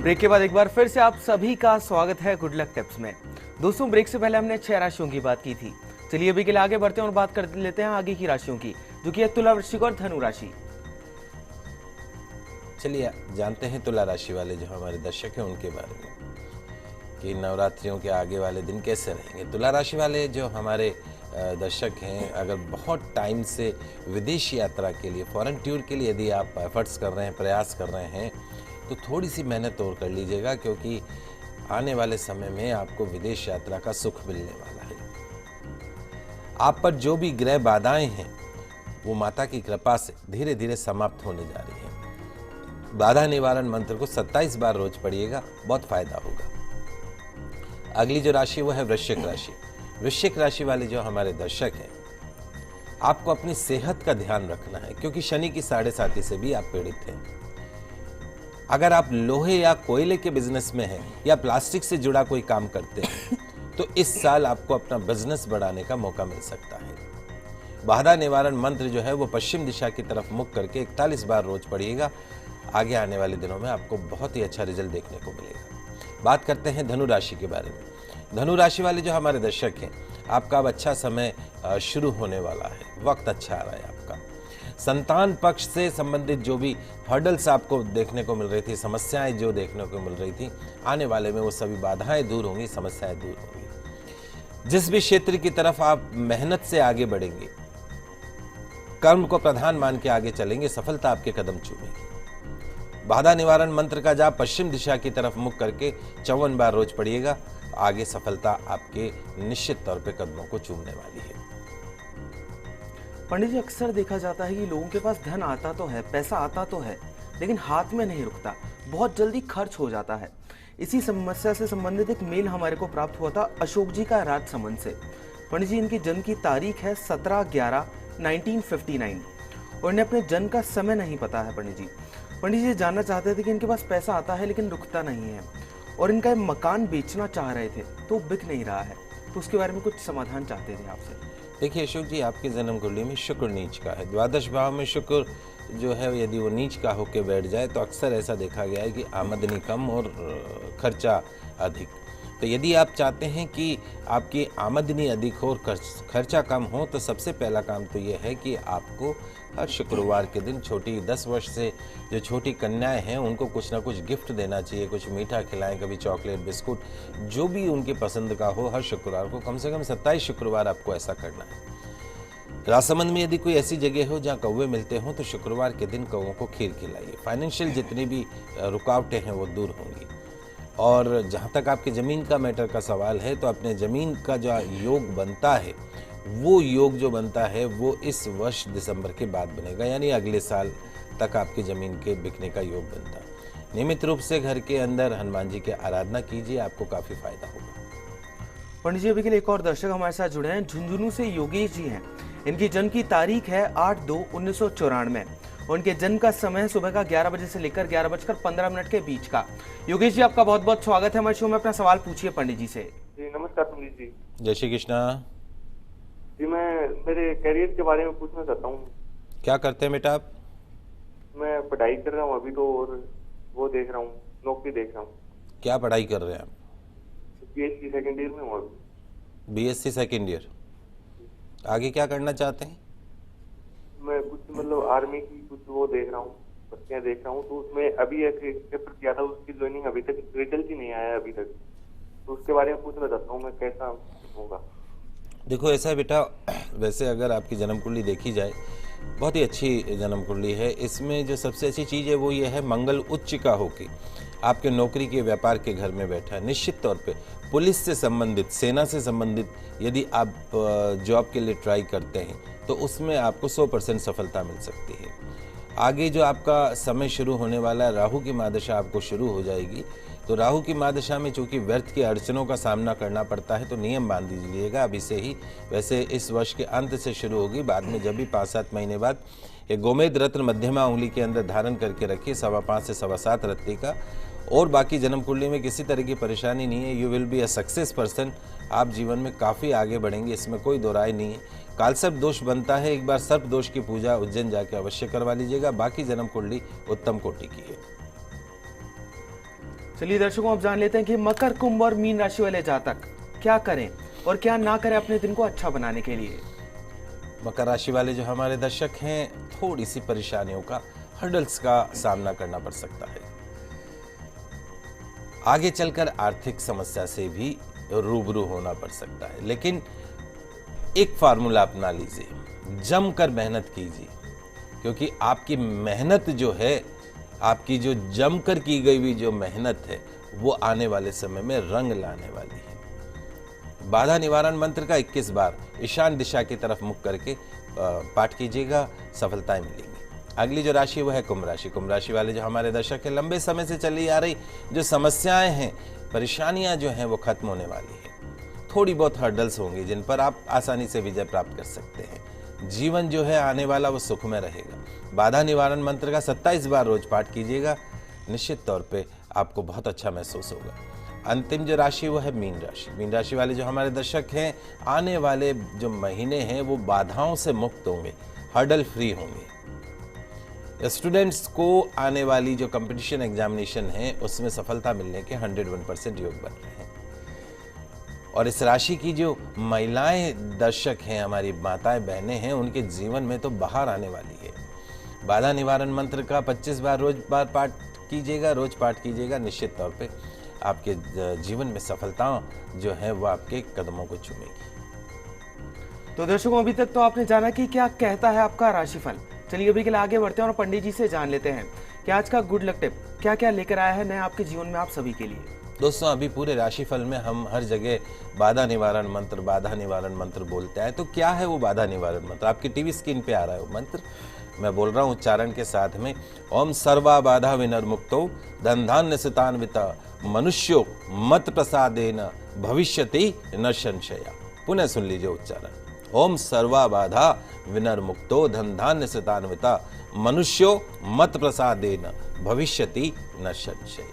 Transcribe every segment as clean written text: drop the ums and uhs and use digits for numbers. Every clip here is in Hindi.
ब्रेक के बाद एक बार फिर से आप सभी का स्वागत है गुड लक टिप्स में। दोस्तों, ब्रेक से पहले हमने 6 राशियों की बात की थी। चलिए अभी के लिए आगे बढ़ते हैं और बात कर लेते हैं आगे की राशियों की, जो कि है तुला, वृश्चिक और धनु राशि। चलिए जानते हैं तुला राशि वाले जो हमारे दर्शक हैं उनके बारे में कि नवरात्रियों के आगे वाले दिन कैसे रहेंगे। तुला राशि वाले जो हमारे दर्शक हैं, अगर बहुत टाइम से विदेश यात्रा के लिए, फॉरेन टूर के लिए यदि आप एफर्ट्स कर रहे हैं, प्रयास कर रहे हैं, तो थोड़ी सी मेहनत और कर लीजिएगा, क्योंकि आने वाले समय में आपको विदेश यात्रा का सुख मिलने वाला है। आप पर जो भी ग्रह बाधाएं हैं वो माता की कृपा से धीरे धीरे समाप्त होने जा रही हैं। बाधा निवारण मंत्र को 27 बार रोज पढ़िएगा, बहुत फायदा होगा। अगली जो राशि वो है वृश्चिक राशि। वृश्चिक राशि वाले जो हमारे दर्शक हैं, आपको अपनी सेहत का ध्यान रखना है, क्योंकि शनि की 7.5 से भी आप पीड़ित हैं। अगर आप लोहे या कोयले के बिजनेस में हैं या प्लास्टिक से जुड़ा कोई काम करते हैं, तो इस साल आपको अपना बिजनेस बढ़ाने का मौका मिल सकता है। बाधा निवारण मंत्र जो है वो पश्चिम दिशा की तरफ मुख करके 41 बार रोज पढ़िएगा। आगे आने वाले दिनों में आपको बहुत ही अच्छा रिजल्ट देखने को मिलेगा। बात करते हैं धनु राशि के बारे में। धनु राशि वाले जो हमारे दर्शक हैं, आपका अब अच्छा समय शुरू होने वाला है, वक्त अच्छा आ रहा है आपका। संतान पक्ष से संबंधित जो भी हर्डल्स आपको देखने को मिल रही थी, समस्याएं जो देखने को मिल रही थी, आने वाले में वो सभी बाधाएं दूर होंगी, समस्याएं दूर होंगी। जिस भी क्षेत्र की तरफ आप मेहनत से आगे बढ़ेंगे, कर्म को प्रधान मान के आगे चलेंगे, सफलता आपके कदम चूमेगी। बाधा निवारण मंत्र का जाप पश्चिम दिशा की तरफ मुख करके 54 बार रोज पढ़िएगा। आगे सफलता आपके निश्चित तौर पे कदमों को चूमने वाली है। पंडित जी, अक्सर देखा जाता है कि लोगों के पास धन आता तो है, पैसा आता तो है, लेकिन हाथ में नहीं रुकता, बहुत जल्दी खर्च हो जाता है। इसी समस्या से संबंधित एक मेल हमारे को प्राप्त हुआ था अशोक जी का राजसमंद से। पंडित जी, इनकी जन्म की तारीख है 17/11/1959 और इन्हें अपने जन्म का समय नहीं पता है। पंडित जी जानना चाहते थे कि इनके पास पैसा आता है लेकिन रुकता नहीं है, और इनका मकान बेचना चाह रहे थे तो बिक नहीं रहा है, तो उसके बारे में कुछ समाधान चाहते थे आपसे। देखिए अशोक जी, आपकी जन्म कुंडली में शुक्र नीच का है। द्वादश भाव में शुक्र जो है यदि वो नीच का होकर बैठ जाए तो अक्सर ऐसा देखा गया है कि आमदनी कम और खर्चा अधिक। तो यदि आप चाहते हैं कि आपकी आमदनी अधिक हो और खर्चा कम हो, तो सबसे पहला काम तो ये है कि आपको हर शुक्रवार के दिन छोटी 10 वर्ष से जो छोटी कन्याएं हैं उनको कुछ ना कुछ गिफ्ट देना चाहिए। कुछ मीठा खिलाएं, कभी चॉकलेट, बिस्कुट, जो भी उनके पसंद का हो। हर शुक्रवार को कम से कम 27 शुक्रवार आपको ऐसा करना है। राजसमंद में यदि कोई ऐसी जगह हो जहाँ कौवे मिलते हों, तो शुक्रवार के दिन कौवों को खीर खिलाइए। फाइनेंशियल जितनी भी रुकावटें हैं वो दूर होंगी। और जहाँ तक आपकी ज़मीन का मैटर का सवाल है, तो अपने ज़मीन का जो योग बनता है, वो योग जो बनता है वो इस वर्ष दिसंबर के बाद बनेगा, यानी अगले साल तक आपकी ज़मीन के बिकने का योग बनता है। नियमित रूप से घर के अंदर हनुमान जी की आराधना कीजिए, आपको काफ़ी फायदा होगा। पंडित जी, अभी के लिए एक और दर्शक हमारे साथ जुड़े हैं। झुंझुनू से योगेश जी हैं। इनकी जन्म की तारीख है 8/2/1994 और इनके जन्म का समय सुबह का 11 बजे से लेकर 11:15 के बीच का। योगेश जी, आपका बहुत बहुत स्वागत है हमारे शो में। अपना सवाल पूछिए पंडित जी से। जी नमस्कार पंडित जी। जय श्री कृष्णा जी, मैं मेरे करियर के बारे में पूछना चाहता हूँ। क्या करते हैं बेटा आप? मैं पढ़ाई कर रहा हूँ अभी तो, और वो देख रहा हूँ, नौकरी देख रहा हूँ। क्या पढ़ाई कर रहे हैं आप? बीएससी सेकेंड ईयर में हूँ अभी। BSc second year. आगे क्या करना चाहते हैं? मैं कुछ मतलब आर्मी की कुछ वो देख रहा हूँ, भर्तियाँ देख रहा हूँ, तो उसमें अभी एक पेपर किया था, उसकी ज्वाइनिंग अभी तक रिजल्ट ही नहीं आया अभी तक, तो उसके बारे में पूछना चाहता हूँ मैं, कैसा होगा। देखो ऐसा है बेटा, वैसे अगर आपकी जन्म कुंडली देखी जाए, बहुत ही अच्छी जन्म कुंडली है। इसमें जो सबसे अच्छी चीज़ है वो ये है, मंगल उच्च का होके आपके नौकरी के व्यापार के घर में बैठा है। निश्चित तौर पे पुलिस से संबंधित, सेना से संबंधित यदि आप जॉब के लिए ट्राई करते हैं तो उसमें आपको 100% सफलता मिल सकती है। आगे जो आपका समय शुरू होने वाला है, राहु की महादशा आपको शुरू हो जाएगी। तो राहु की महादशा में चूंकि व्यर्थ की अड़चनों का सामना करना पड़ता है, तो नियम बांध दीजिएगा अभी से ही। वैसे इस वर्ष के अंत से शुरू होगी, बाद में जब भी 5-7 महीने बाद एक गोमेद रत्न मध्यमा उंगली के अंदर धारण करके रखिए, 5.25 से 7.25 रत्ती का। और बाकी जन्म कुंडली में किसी तरह की परेशानी नहीं है। You will be a success person. आप जीवन में काफ़ी आगे बढ़ेंगे, इसमें कोई दो राय नहीं है। कालसर्प दोष बनता है, एक बार सर्प दोष की पूजा उज्जैन जाके अवश्य करवा लीजिएगा। बाकी जन्म कुंडली उत्तम कोटि की है। चलिए दर्शकों, अब जान लेते हैं कि मकर, कुंभ और मीन राशि वाले जातक क्या करें और क्या ना करें अपने दिन को अच्छा बनाने के लिए। मकर राशि वाले जो हमारे दर्शक हैं, थोड़ी सी परेशानियों का, हर्डल्स का सामना करना पड़ सकता है। आगे चलकर आर्थिक समस्या से भी रूबरू होना पड़ सकता है, लेकिन एक फार्मूला अपना लीजिए, जमकर मेहनत कीजिए, क्योंकि आपकी मेहनत जो है, आपकी जो जमकर की गई हुई जो मेहनत है, वो आने वाले समय में रंग लाने वाली है। बाधा निवारण मंत्र का 21 बार ईशान दिशा की तरफ मुख करके पाठ कीजिएगा, सफलताएं मिलेंगी। अगली जो राशि वो है कुंभ राशि। कुंभ राशि वाले जो हमारे दर्शक हैं, लंबे समय से चली आ रही जो समस्याएं हैं, परेशानियां जो हैं, वो खत्म होने वाली है। थोड़ी बहुत हर्डल्स होंगी जिन पर आप आसानी से विजय प्राप्त कर सकते हैं। जीवन जो है आने वाला वो सुखमय रहेगा। बाधा निवारण मंत्र का 27 बार रोज पाठ कीजिएगा, निश्चित तौर पे आपको बहुत अच्छा महसूस होगा। अंतिम जो राशि वो है मीन राशि। मीन राशि वाले जो हमारे दर्शक हैं, आने वाले जो महीने हैं वो बाधाओं से मुक्त होंगे, हर्डल फ्री होंगे। स्टूडेंट्स को आने वाली जो कंपटीशन एग्जामिनेशन है उसमें सफलता मिलने के 101% योग बन रहे हैं। और इस राशि की जो महिलाएं दर्शक हैं, हमारी माताएं बहनें हैं, उनके जीवन में तो बाहर आने वाली है। बाधा निवारण मंत्र का 25 बार रोज पाठ कीजिएगा, निश्चित तौर पे आपके जीवन में सफलता जो है वो आपके कदमों को चूमेगी। तो दर्शकों, अभी तक तो आपने जाना कि क्या कहता है आपका राशिफल। चलिए अभी के लिए आगे बढ़ते हैं और पंडित जी से जान लेते हैं कि आज का गुड लक टिप क्या क्या लेकर आया है नया आपके जीवन में आप सभी के लिए। दोस्तों, अभी पूरे राशिफल में हम हर जगह बाधा निवारण मंत्र बोलते हैं। तो क्या है वो बाधा निवारण मंत्र? आपकी टीवी स्क्रीन पे आ रहा है वो मंत्र, मैं बोल रहा हूँ उच्चारण के साथ में। ओम सर्वा बाधा विनिर्मुक्तो धनधान्य सुतान्विता मनुष्यो मत प्रसादेन भविष्यति न संशया। पुनः सुन लीजिए उच्चारण। ओम सर्वा बाधा विनिर्मुक्तो धनधान्य सुतान्विता मनुष्यो मत प्रसादेन भविष्यति न संशया।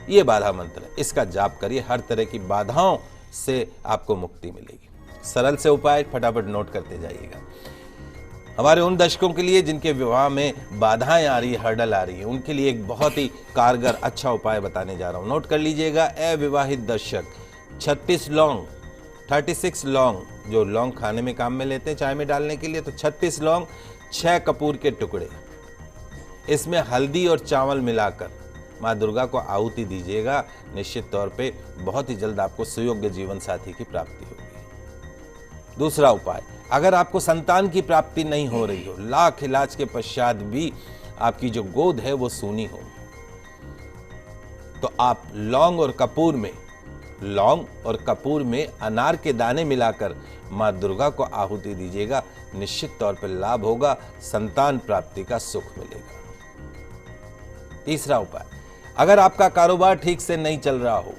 ये बाधा मंत्र है, इसका जाप करिए, हर तरह की बाधाओं से आपको मुक्ति मिलेगी। सरल से उपाय फटाफट नोट करते जाइएगा। हमारे उन दर्शकों के लिए जिनके विवाह में बाधाएं आ रही है, हर्डल आ रही है, उनके लिए एक बहुत ही कारगर अच्छा उपाय बताने जा रहा हूं। नोट कर लीजिएगा। अविवाहित दर्शक 36 लौंग, जो लौंग खाने में काम में लेते हैं चाय में डालने के लिए, तो 36 लौंग, 6 कपूर के टुकड़े, इसमें हल्दी और चावल मिलाकर माँ दुर्गा को आहुति दीजिएगा। निश्चित तौर पे बहुत ही जल्द आपको सुयोग्य जीवन साथी की प्राप्ति होगी। दूसरा उपाय, अगर आपको संतान की प्राप्ति नहीं हो रही हो, लाख इलाज के पश्चात भी आपकी जो गोद है वो सूनी हो, तो आप लौंग और कपूर में अनार के दाने मिलाकर माँ दुर्गा को आहुति दीजिएगा। निश्चित तौर पर लाभ होगा, संतान प्राप्ति का सुख मिलेगा। तीसरा उपाय, अगर आपका कारोबार ठीक से नहीं चल रहा हो,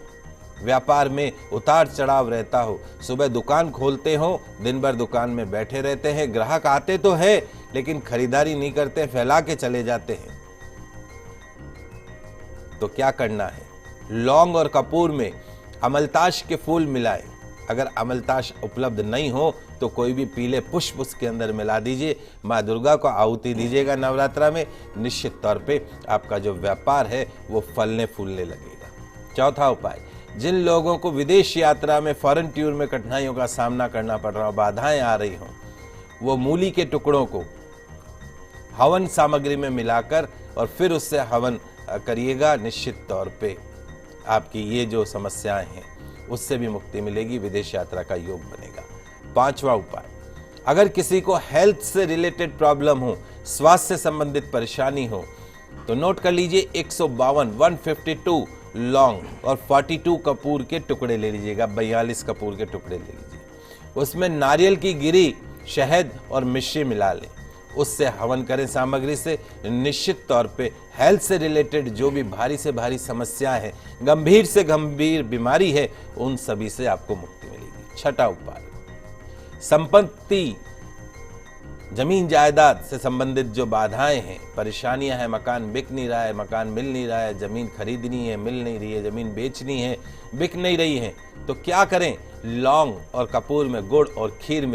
व्यापार में उतार चढ़ाव रहता हो, सुबह दुकान खोलते हो, दिन भर दुकान में बैठे रहते हैं, ग्राहक आते तो है लेकिन खरीदारी नहीं करते, फैला के चले जाते हैं, तो क्या करना है? लौंग और कपूर में अमलताश के फूल मिलाएं। अगर अमलताश उपलब्ध नहीं हो तो कोई भी पीले पुष्प उसके अंदर मिला दीजिए, माँ दुर्गा को आहुति दीजिएगा नवरात्रा में। निश्चित तौर पे आपका जो व्यापार है वो फलने फूलने लगेगा। चौथा उपाय, जिन लोगों को विदेश यात्रा में, फॉरेन टूर में कठिनाइयों का सामना करना पड़ रहा हो, बाधाएं आ रही हों, वो मूली के टुकड़ों को हवन सामग्री में मिलाकर और फिर उससे हवन करिएगा। निश्चित तौर पे आपकी ये जो समस्याएं हैं उससे भी मुक्ति मिलेगी, विदेश यात्रा का योग बनेगा। पांचवा उपाय, अगर किसी को हेल्थ से रिलेटेड प्रॉब्लम हो, स्वास्थ्य से संबंधित परेशानी हो, तो नोट कर लीजिए 152 लौंग और 42 कपूर के टुकड़े ले लीजिएगा, 42 कपूर के टुकड़े ले लीजिए। उसमें नारियल की गिरी, शहद और मिश्री मिला लें, उससे हवन करें सामग्री से। निश्चित तौर पे हेल्थ से रिलेटेड जो भी भारी से भारी समस्या है, गंभीर से गंभीर बीमारी है, उन सभी से आपको मुक्ति मिलेगी। छठा उपाय, संपत्ति, जमीन जायदाद से संबंधित जो बाधाएं हैं, परेशानियां हैं, मकान बिक नहीं रहा है, मकान मिल नहीं रहा है, जमीन खरीदनी है मिल नहीं रही है, जमीन बेचनी है बिक नहीं रही है, तो क्या करें? लौंग और कपूर में गुड़ और खीर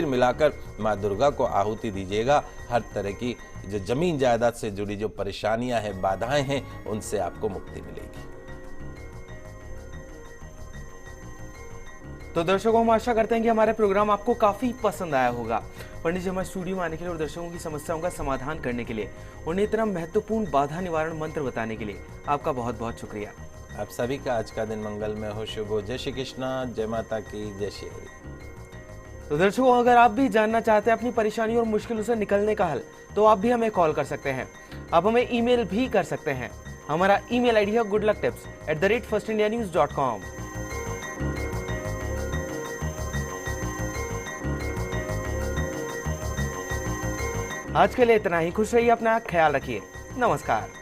मिलाकर माँ दुर्गा को आहुति दीजिएगा। हर तरह की जो जमीन जायदाद से जुड़ी जो परेशानियां हैं, बाधाएं हैं, उनसे आपको मुक्ति मिलेगी। तो दर्शकों, हम आशा करते हैं कि हमारा प्रोग्राम आपको काफी पसंद आया होगा। पंडित जी हमारे स्टूडियो में आने के लिए और दर्शकों की समस्याओं का समाधान करने के लिए, उन्हें इतना महत्वपूर्ण बाधा निवारण मंत्र बताने के लिए आपका बहुत बहुत शुक्रिया। आप सभी का आज का दिन मंगलमय हो, शुभ हो। जय श्री कृष्णा, जय माता की, जय श्री हरि। तो दर्शकों, अगर आप भी जानना चाहते हैं अपनी परेशानी और मुश्किलों से निकलने का हल, तो आप भी हमें कॉल कर सकते हैं। आप हमें ईमेल भी कर सकते हैं। हमारा ईमेल आईडी है goodlucktips@firstindianews.com। आज के लिए इतना ही। खुश रहिए, अपना ख्याल रखिए। नमस्कार।